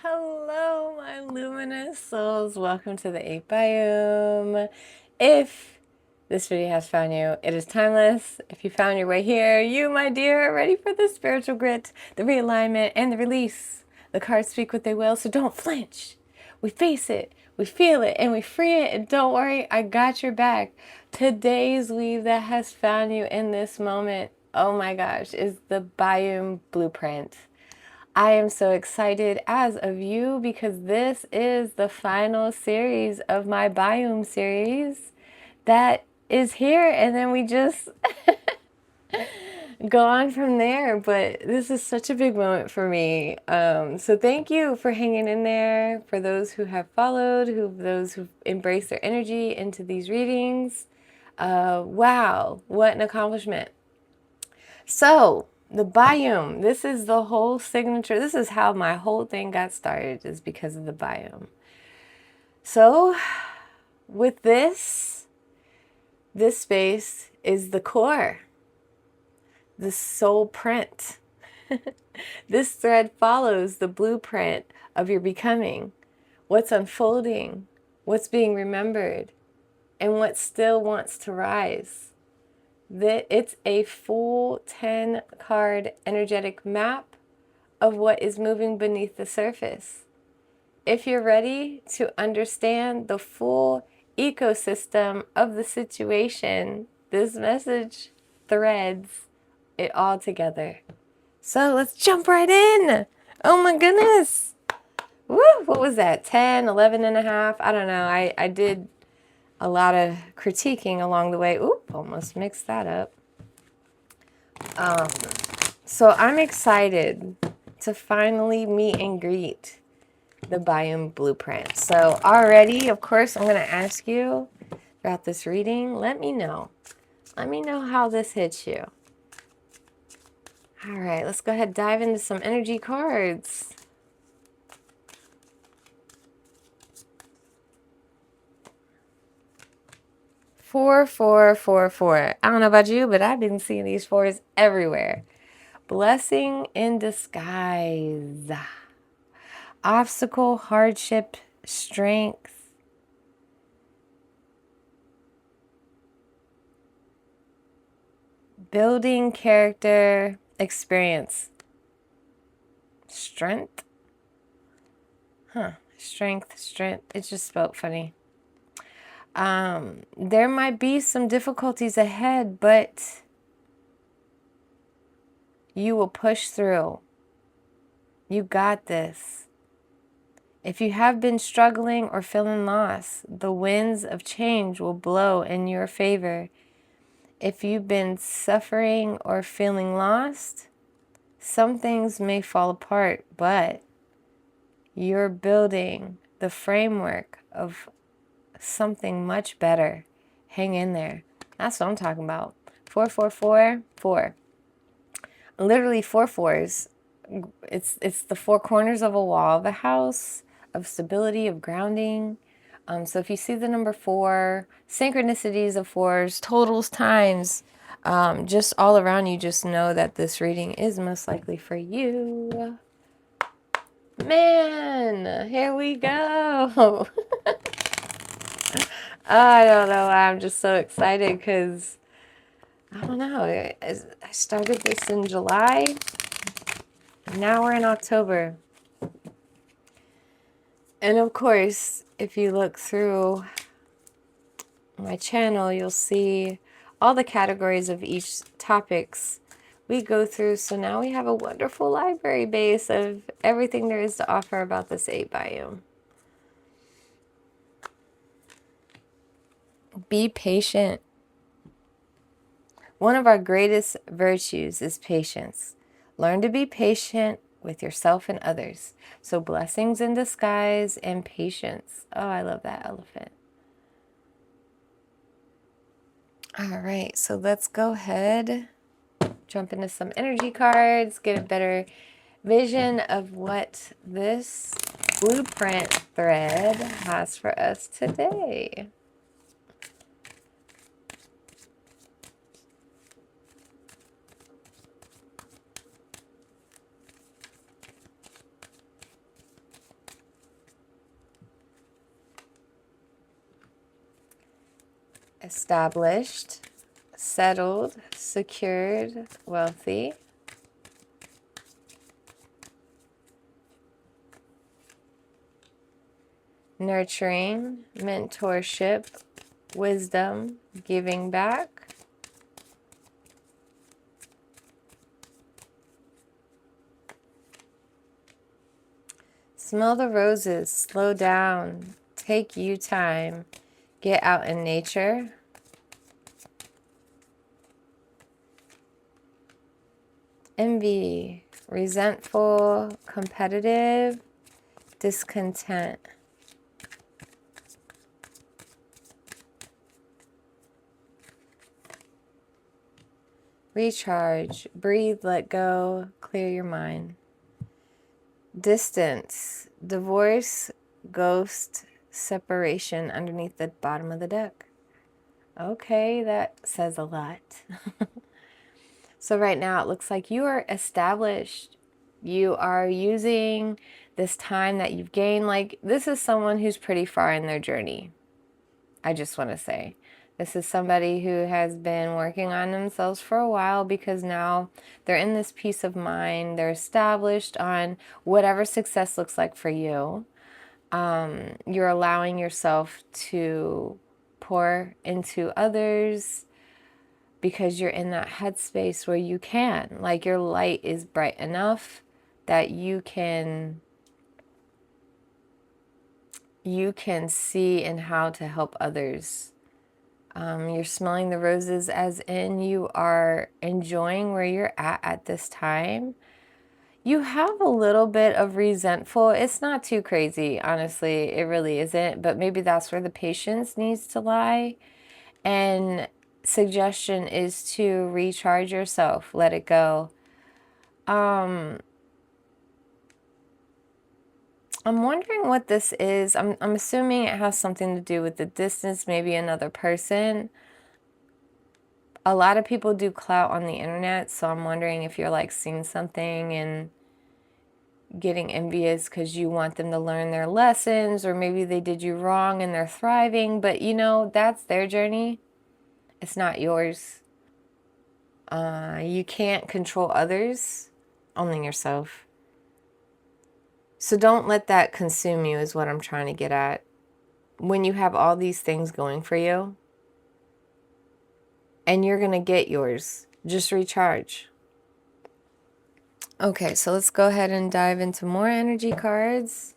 Hello, my luminous souls. Welcome to the 8 Biome. If this video has found you, it is timeless. If you found your way here, you, my dear, are ready for the spiritual grit, the realignment, and the release. The cards speak what they will, so don't flinch. We face it, we feel it, and we free it. And don't worry, I got your back. Today's weave that has found you in this moment, oh my gosh, is the Biome Blueprint. I am so excited as of you because this is the final series of my Biome series that is here, and then we just go on from there. But this is such a big moment for me. So thank you for hanging in there, for those who have followed, those who've embraced their energy into these readings. Wow, what an accomplishment. So the biome, this is the whole signature. This is how my whole thing got started, is because of the biome. So with this space is the core, the soul print. This thread follows the blueprint of your becoming, what's unfolding, what's being remembered, and what still wants to rise. It's a full 10 card energetic map of what is moving beneath the surface. If you're ready to understand the full ecosystem of the situation, this message threads it all together. So let's jump right in. Oh my goodness. Woo, what was that? 10, 11 and a half? I don't know. I did a lot of critiquing along the way. Oop, almost mixed that up. So I'm excited to finally meet and greet the Biome Blueprint. So already, of course, I'm going to ask you throughout this reading, let me know. Let me know how this hits you. All right, let's go ahead and dive into some energy cards. Four, four, four, four. I don't know about you, but I've been seeing these fours everywhere. Blessing in disguise. Obstacle, hardship, strength. Building character, experience. Strength? Strength. It just spelled funny. There might be some difficulties ahead, but you will push through. You got this. If you have been struggling or feeling lost, the winds of change will blow in your favor. If you've been suffering or feeling lost, some things may fall apart, but you're building the framework of something much better. Hang in there. That's what I'm talking about. 4, 4, 4, 4. Literally 4 fours. It's the 4 corners of a wall of a house, of stability, of grounding. So if you see the number 4, synchronicities of 4s, totals, times, just all around you, just know that this reading is most likely for you. Man, here we go. I don't know why I'm just so excited because, I don't know, I started this in July. Now we're in October. And of course, if you look through my channel, you'll see all the categories of each topics we go through. So now we have a wonderful library base of everything there is to offer about this 8 biome. Be patient. One of our greatest virtues is patience. Learn to be patient with yourself and others. So blessings in disguise and patience. Oh, I love that elephant. All right, so let's go ahead, jump into some energy cards, get a better vision of what this blueprint thread has for us today. established, settled, secured, wealthy. Nurturing, mentorship, wisdom, giving back. Smell the roses, slow down, take you time, get out in nature. Envy, resentful, competitive, discontent. Recharge, breathe, let go, clear your mind. Distance, divorce, ghost, separation underneath the bottom of the deck. Okay, that says a lot. So right now it looks like you are established. You are using this time that you've gained. Like, this is someone who's pretty far in their journey. I just want to say. This is somebody who has been working on themselves for a while, because now they're in this peace of mind. They're established on whatever success looks like for you. You're allowing yourself to pour into others because you're in that headspace where you can. Like, your light is bright enough that you can see and how to help others. You're smelling the roses, as in you are enjoying where you're at this time. You have a little bit of resentful. It's not too crazy, honestly. It really isn't. But maybe that's where the patience needs to lie. And suggestion is to recharge yourself. Let it go. I'm wondering what this is. I'm assuming it has something to do with the distance, maybe another person. A lot of people do clout on the internet, so I'm wondering if you're like seeing something and getting envious because you want them to learn their lessons, or maybe they did you wrong and they're thriving, but you know, that's their journey. It's not yours. You can't control others, only yourself. So don't let that consume you, is what I'm trying to get at. When you have all these things going for you, and you're going to get yours, just recharge. Okay, so let's go ahead and dive into more energy cards.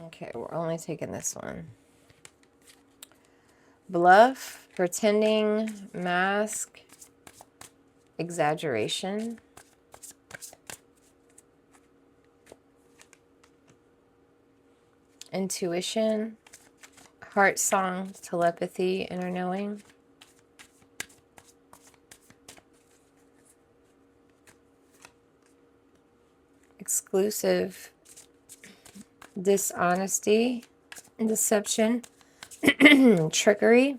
Okay, we're only taking this one. Bluff, pretending, mask, exaggeration. Intuition, heart song, telepathy, inner knowing. Exclusive, dishonesty, deception, trickery.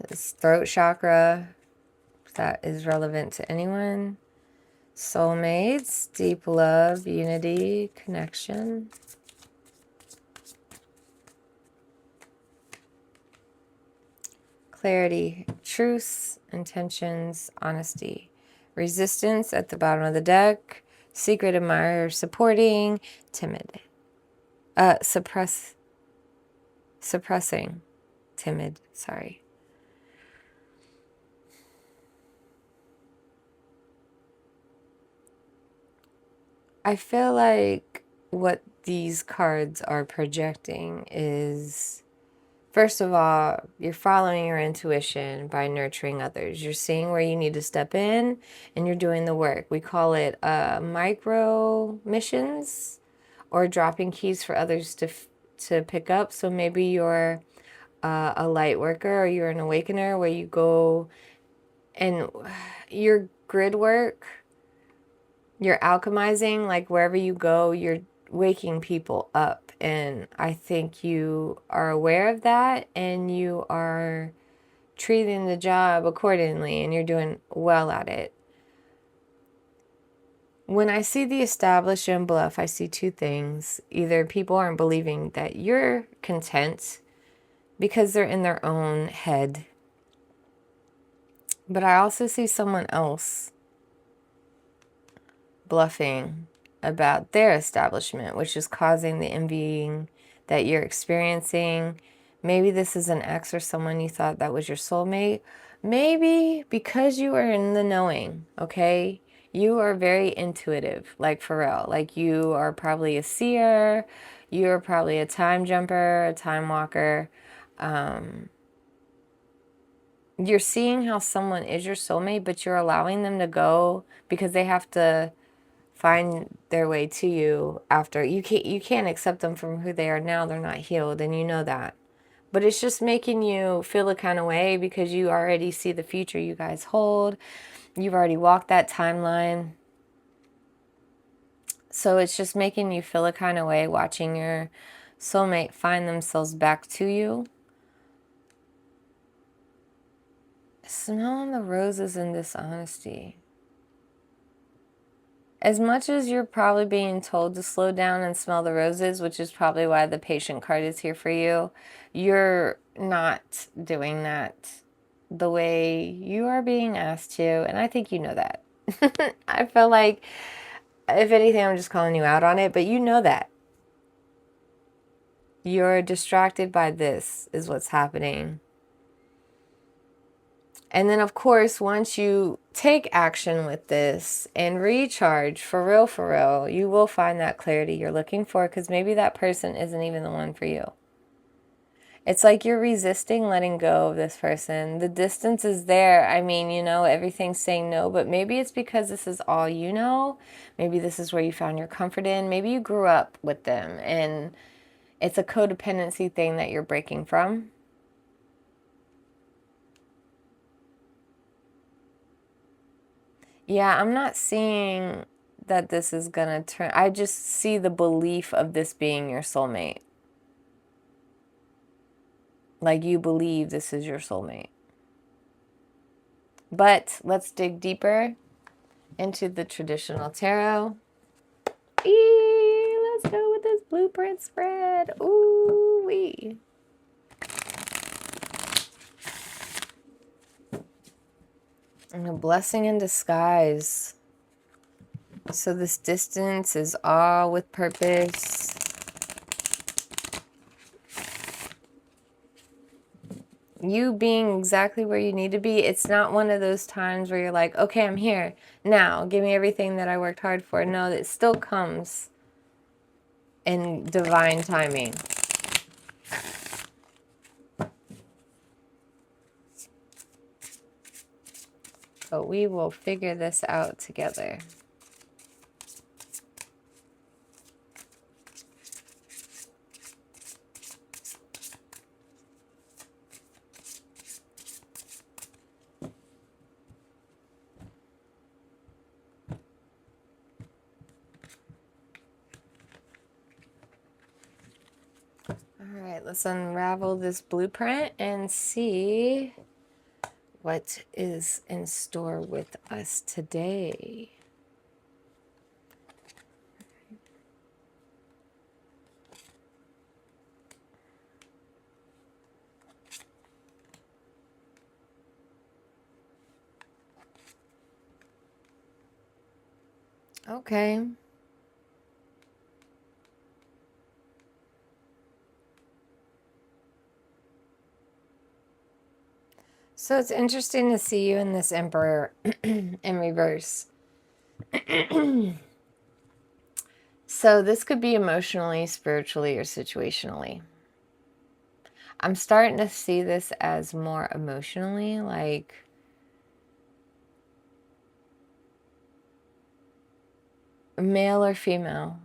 This throat chakra, that is relevant to anyone. Soulmates, deep love, unity, connection. Clarity, truths, intentions, honesty. Resistance at the bottom of the deck. Secret admirer, supporting, timid. Suppressing, timid, sorry. I feel like what these cards are projecting is, first of all, you're following your intuition by nurturing others. You're seeing where you need to step in, and you're doing the work. We call it micro missions. or dropping keys for others to pick up. So maybe you're a light worker, or you're an awakener, where you go and your grid work, you're alchemizing, like wherever you go, you're waking people up. And I think you are aware of that, and you are treating the job accordingly, and you're doing well at it. When I see the established and bluff, I see two things. Either people aren't believing that you're content because they're in their own head. But I also see someone else bluffing about their establishment, which is causing the envying that you're experiencing. Maybe this is an ex or someone you thought that was your soulmate. Maybe because you are in the knowing, okay? You are very intuitive, like for real. Like you are probably a seer. You are probably a time jumper, a time walker. You're seeing how someone is your soulmate, but you're allowing them to go because they have to find their way to you after. You can't accept them from who they are now. They're not healed, and you know that. But it's just making you feel a kind of way because you already see the future you guys hold. You've already walked that timeline. So it's just making you feel a kind of way watching your soulmate find themselves back to you. Smelling the roses in dishonesty. As much as you're probably being told to slow down and smell the roses, which is probably why the patient card is here for you, you're not doing that the way you are being asked to, and I think you know that. I feel like, if anything, I'm just calling you out on it, but you know that. You're distracted by this, is what's happening. And then, of course, once you take action with this and recharge for real, you will find that clarity you're looking for, because maybe that person isn't even the one for you. It's like you're resisting letting go of this person. The distance is there. I mean, you know, everything's saying no, but maybe it's because this is all you know. Maybe this is where you found your comfort in. Maybe you grew up with them and it's a codependency thing that you're breaking from. Yeah, I'm not seeing that this is gonna turn. I just see the belief of this being your soulmate. Like you believe this is your soulmate. But let's dig deeper into the traditional tarot. Let's go with this blueprint spread. Ooh wee. And a blessing in disguise. So this distance is all with purpose. You being exactly where you need to be. It's not one of those times where you're like, okay, I'm here now. Give me everything that I worked hard for. No, it still comes in divine timing. But we will figure this out together. All right, let's unravel this blueprint and see what is in store with us today. Okay. So it's interesting to see you in this Emperor in reverse. So this could be emotionally, spiritually, or situationally. I'm starting to see this as more emotionally, like male or female.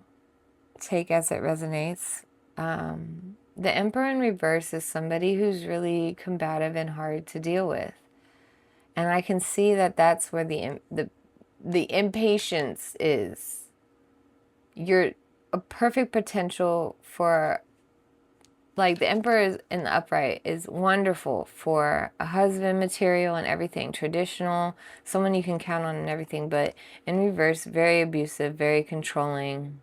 take as it resonates. The Emperor in reverse is somebody who's really combative and hard to deal with. And I can see that that's where the impatience is. You're a perfect potential for, like, the Emperor in the upright is wonderful for a husband material and everything, traditional, someone you can count on and everything, but in reverse, very abusive, very controlling.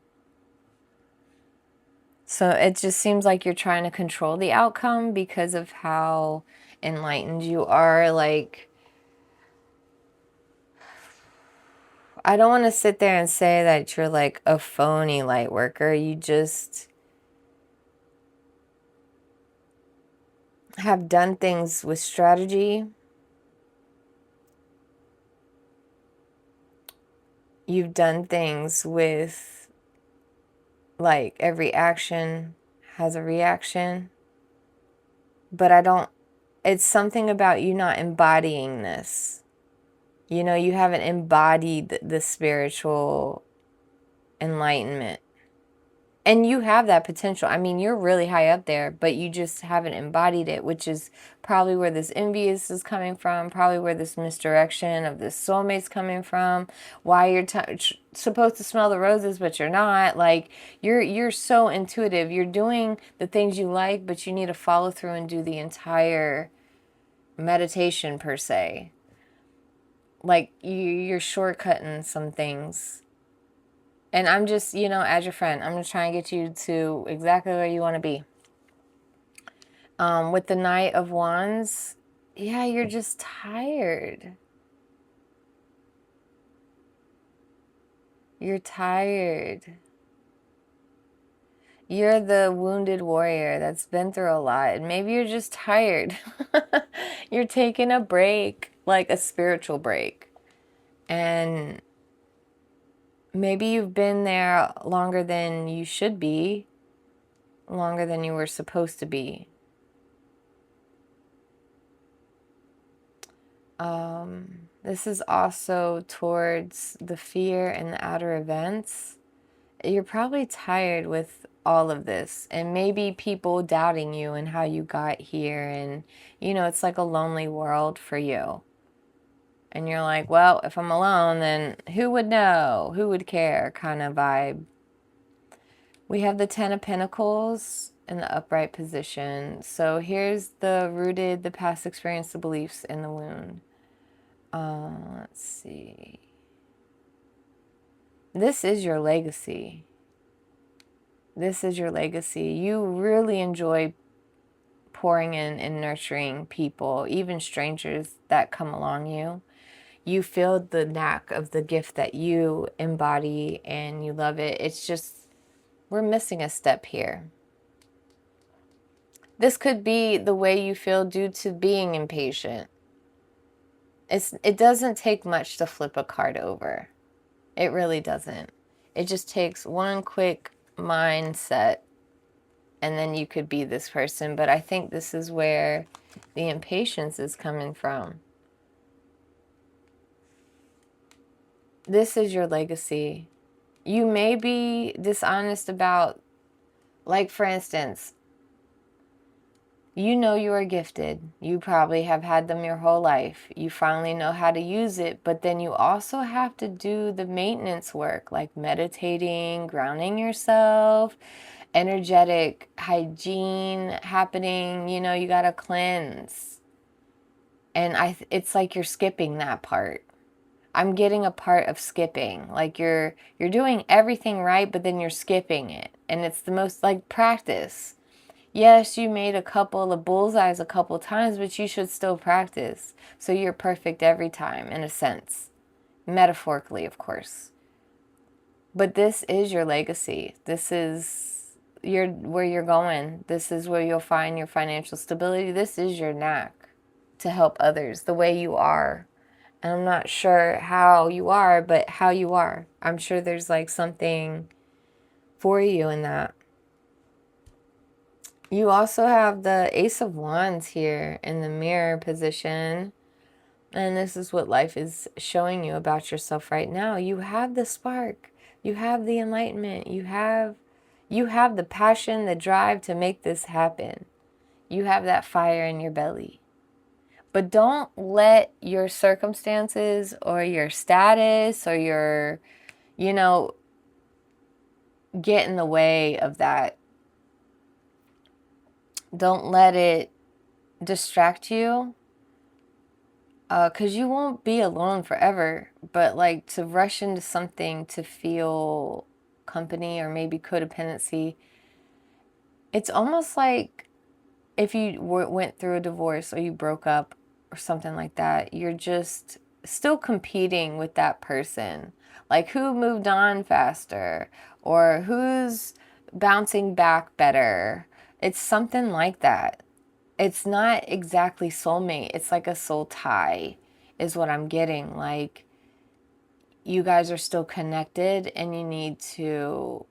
So it just seems like you're trying to control the outcome because of how enlightened you are. Like, I don't want to sit there and say that you're like a phony light worker. You just have done things with strategy. You've done things with, like, every action has a reaction. But it's something about you not embodying this. You know, you haven't embodied the spiritual enlightenment. And you have that potential. I mean, you're really high up there, but you just haven't embodied it, which is probably where this envious is coming from, probably where this misdirection of this soulmate's coming from, why you're supposed to smell the roses, but you're not. Like, you're so intuitive. You're doing the things you like, but you need to follow through and do the entire meditation, per se. Like, you're shortcutting some things. And I'm just, as your friend, I'm going to try and get you to exactly where you want to be. With the Knight of Wands, yeah, you're just tired. You're tired. You're the wounded warrior that's been through a lot. And maybe you're just tired. You're taking a break, like a spiritual break. And maybe you've been there longer than you should be, longer than you were supposed to be. This is also towards the fear and the outer events. You're probably tired with all of this, and maybe people doubting you and how you got here, and it's like a lonely world for you. And you're like, well, if I'm alone, then who would know? Who would care? Kind of vibe. We have the Ten of Pentacles in the upright position. So here's the rooted, the past experience, the beliefs in the wound. Let's see. This is your legacy. This is your legacy. You really enjoy pouring in and nurturing people, even strangers that come along you. You feel the knack of the gift that you embody and you love it. It's just, we're missing a step here. This could be the way you feel due to being impatient. It doesn't take much to flip a card over. It really doesn't. It just takes one quick mindset and then you could be this person. But I think this is where the impatience is coming from. This is your legacy. You may be dishonest about, like, for instance, you are gifted. You probably have had them your whole life. You finally know how to use it, but then you also have to do the maintenance work, like meditating, grounding yourself, energetic hygiene happening. You got to cleanse. And it's like you're skipping that part. I'm getting a part of skipping. Like you're doing everything right, but then you're skipping it. And it's the most, like, practice. Yes, you made a couple of bullseyes a couple times, but you should still practice. So you're perfect every time, in a sense. Metaphorically, of course. But this is your legacy. This is where you're going. This is where you'll find your financial stability. This is your knack to help others the way you are. And I'm not sure how you are, but how you are. I'm sure there's like something for you in that. You also have the Ace of Wands here in the mirror position. And this is what life is showing you about yourself right now. You have the spark. You have the enlightenment. You have You have the passion, the drive to make this happen. You have that fire in your belly. But don't let your circumstances or your status or your, get in the way of that. Don't let it distract you, because you won't be alone forever. But like, to rush into something to feel company or maybe codependency, it's almost like if you went through a divorce or you broke up or something like that, you're just still competing with that person. Like, who moved on faster or who's bouncing back better. It's something like that. It's not exactly soulmate. It's like a soul tie is what I'm getting. Like, you guys are still connected and you need to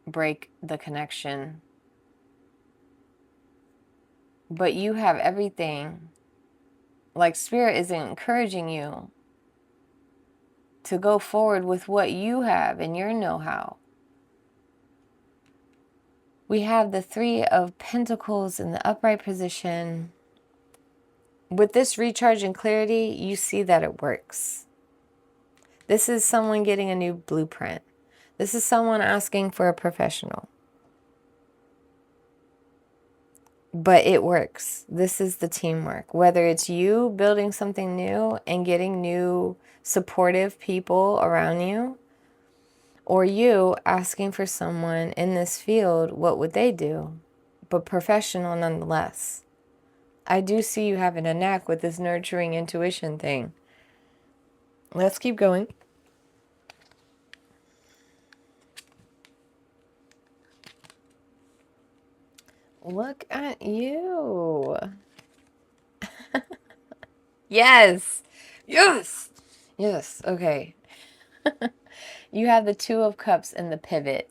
break the connection. But you have everything. Like, Spirit is encouraging you to go forward with what you have and your know-how. We have the Three of Pentacles in the upright position. With this recharge and clarity, you see that it works. This is someone getting a new blueprint. This is someone asking for a professional. But it works. This is the teamwork. Whether it's you building something new and getting new supportive people around you, or you asking for someone in this field, what would they do? But professional nonetheless. I do see you having a knack with this nurturing intuition thing. Let's keep going. Look at you. Yes. Yes. Yes. Okay. You have the Two of Cups and the pivot.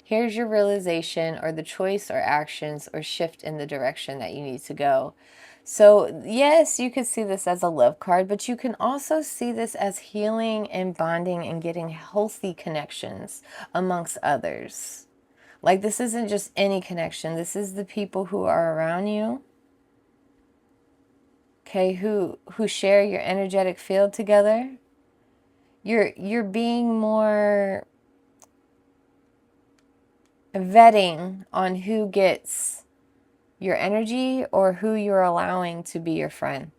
Here's your realization or the choice or actions or shift in the direction that you need to go. So yes, you could see this as a love card, but you can also see this as healing and bonding and getting healthy connections amongst others. Like, this isn't just any connection. This is the people who are around you. Okay, who share your energetic field together. You're being more vetting on who gets your energy or who you're allowing to be your friend.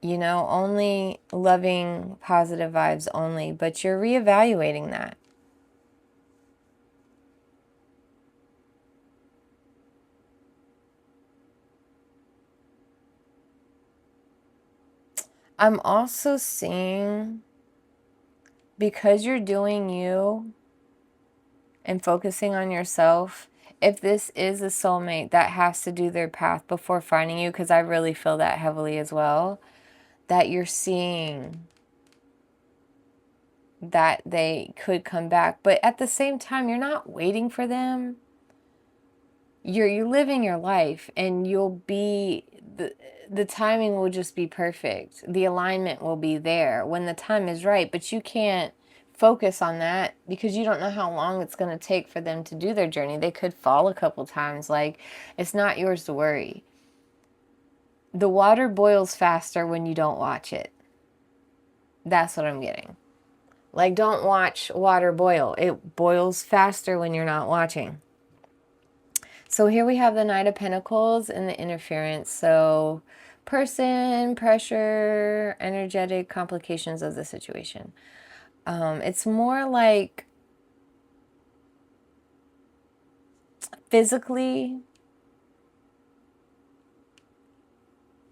Only loving positive vibes only, but you're reevaluating that. I'm also seeing, because you're doing you and focusing on yourself, if this is a soulmate that has to do their path before finding you, because I really feel that heavily as well, that you're seeing that they could come back. But at the same time, you're not waiting for them. You're living your life, and you'll be, the timing will just be perfect. The alignment will be there when the time is right, but you can't focus on that because you don't know how long it's going to take for them to do their journey. They could fall a couple times. Like, it's not yours to worry. The water boils faster when you don't watch it. That's what I'm getting. Like, don't watch water boil. It boils faster when you're not watching. So here we have the Knight of Pentacles and the interference. So person, pressure, energetic complications of the situation. It's more like physically,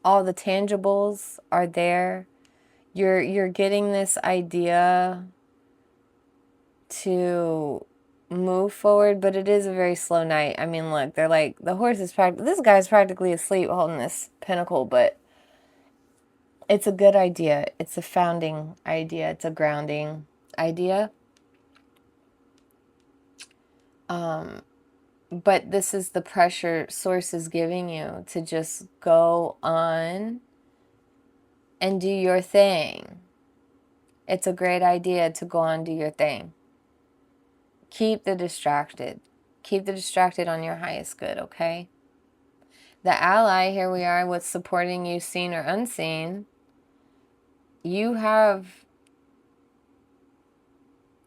all the tangibles are there. You're getting this idea to move forward, but it is a very slow night. I mean, look, they're like, the horse is this guy's practically asleep holding this pentacle, but it's a good idea. It's a founding idea. It's a grounding idea. But this is the pressure Source is giving you to just go on and do your thing. It's a great idea to go on and do your thing. Keep the distracted. Keep the distracted on your highest good, okay? The ally, here we are, what's supporting you, seen or unseen. You have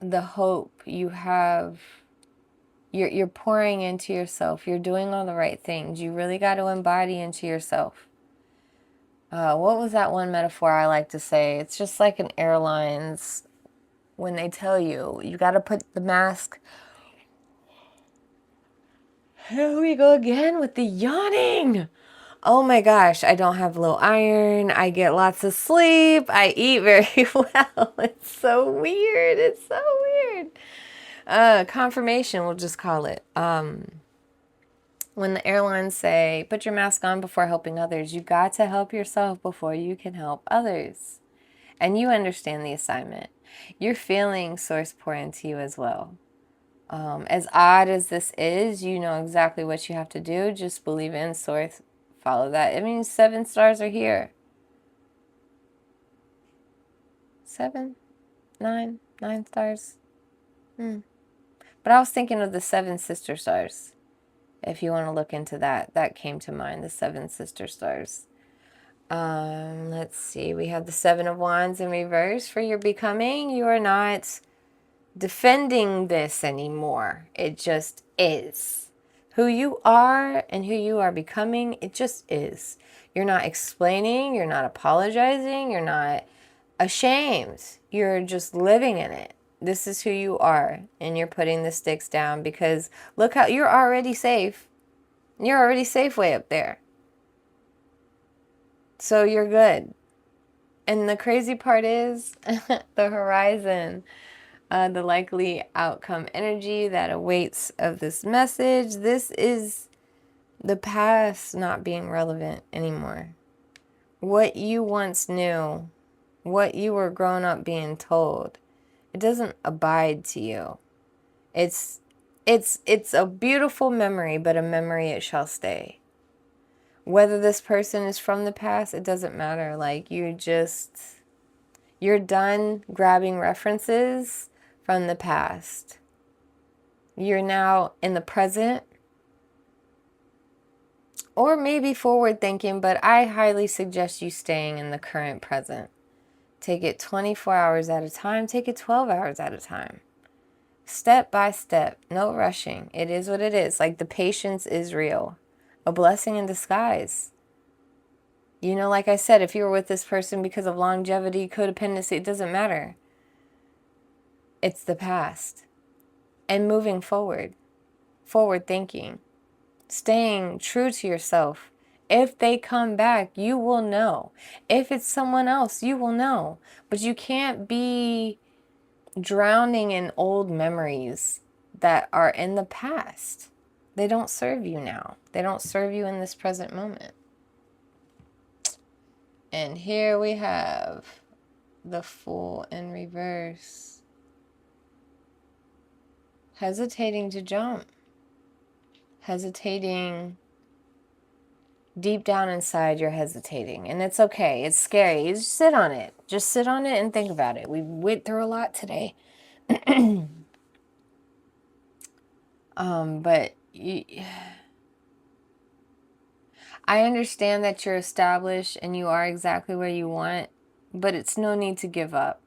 the hope. You have, you're pouring into yourself. You're doing all the right things. You really got to embody into yourself. What was that one metaphor I like to say? It's just like an airlines when they tell you, you got to put the mask. Here we go again with the yawning. Oh my gosh, I don't have low iron. I get lots of sleep. I eat very well. It's so weird. It's so weird. Confirmation, we'll just call it. When the airlines say, put your mask on before helping others, you got to help yourself before you can help others. And you understand the assignment. You're feeling source pour into you as well. As odd as this is, you know exactly what you have to do. Just believe in source. Follow that. I mean, 7 stars are here. 7, 9 stars. But I was thinking of the 7 sister stars. If you want to look into that, that came to mind, the 7 sister stars. Let's see. We have the 7 of Wands in reverse for your becoming. You are not defending this anymore. It just is. Who you are and who you are becoming, it just is. You're not explaining, you're not apologizing, you're not ashamed. You're just living in it. This is who you are, and you're putting the sticks down because look how you're already safe. You're already safe way up there. So you're good. And the crazy part is the horizon. The likely outcome energy that awaits of this message. This is the past not being relevant anymore. What you once knew, what you were grown up being told, it doesn't abide to you. It's a beautiful memory, but a memory it shall stay. Whether this person is from the past, it doesn't matter. Like you're done grabbing references from the past. You're now in the present, or maybe forward thinking, but I highly suggest you staying in the current present. Take it 24 hours at a time, take it 12 hours at a time. Step by step, no rushing. It is what it is. Like the patience is real. A blessing in disguise. You know, like I said, if you were with this person because of longevity, codependency, it doesn't matter. It's the past. And moving forward. Forward thinking. Staying true to yourself. If they come back, you will know. If it's someone else, you will know. But you can't be drowning in old memories that are in the past. They don't serve you now. They don't serve you in this present moment. And here we have the Fool in reverse. Hesitating to jump. Hesitating. Deep down inside, you're hesitating. And it's okay. It's scary. You just sit on it. Just sit on it and think about it. We went through a lot today. But I understand that you're established and you are exactly where you want, but it's no need to give up.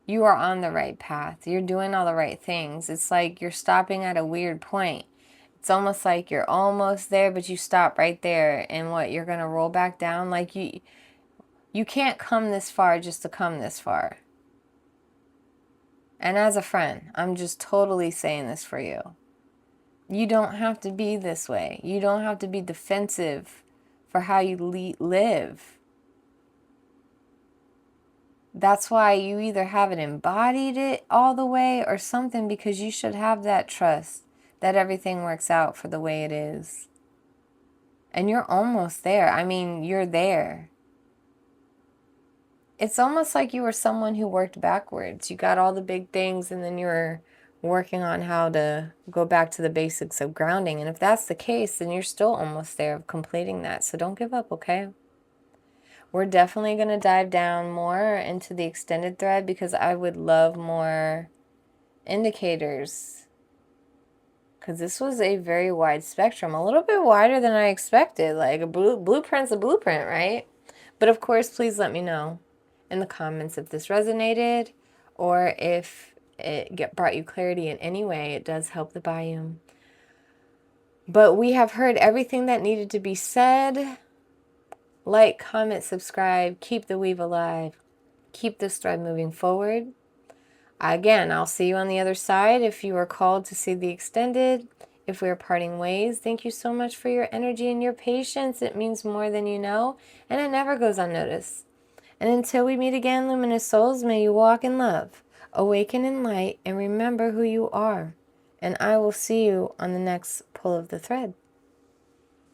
You are on the right path. You're doing all the right things. It's like you're stopping at a weird point. It's almost like you're almost there, but you stop right there. And what, you're going to roll back down? Like you can't come this far just to come this far. And as a friend, I'm just totally saying this for you. You don't have to be this way. You don't have to be defensive for how you live. That's why you either haven't embodied it all the way or something, because you should have that trust that everything works out for the way it is. And you're almost there. I mean, you're there. It's almost like you were someone who worked backwards. You got all the big things and then you were working on how to go back to the basics of grounding. And if that's the case, then you're still almost there of completing that. So don't give up, okay? We're definitely going to dive down more into the extended thread because I would love more indicators, because this was a very wide spectrum, a little bit wider than I expected. Like a blueprint's a blueprint, right? But of course, please let me know in the comments if this resonated or if it brought you clarity in any way. It does help the biome. But we have heard everything that needed to be said. Like, comment, subscribe, keep the weave alive, keep this thread moving forward. Again, I'll see you on the other side if you are called to see the extended. If we are parting ways, thank you so much for your energy and your patience. It means more than you know, and it never goes unnoticed. And until we meet again, luminous souls, may you walk in love, awaken in light, and remember who you are. And I will see you on the next pull of the thread.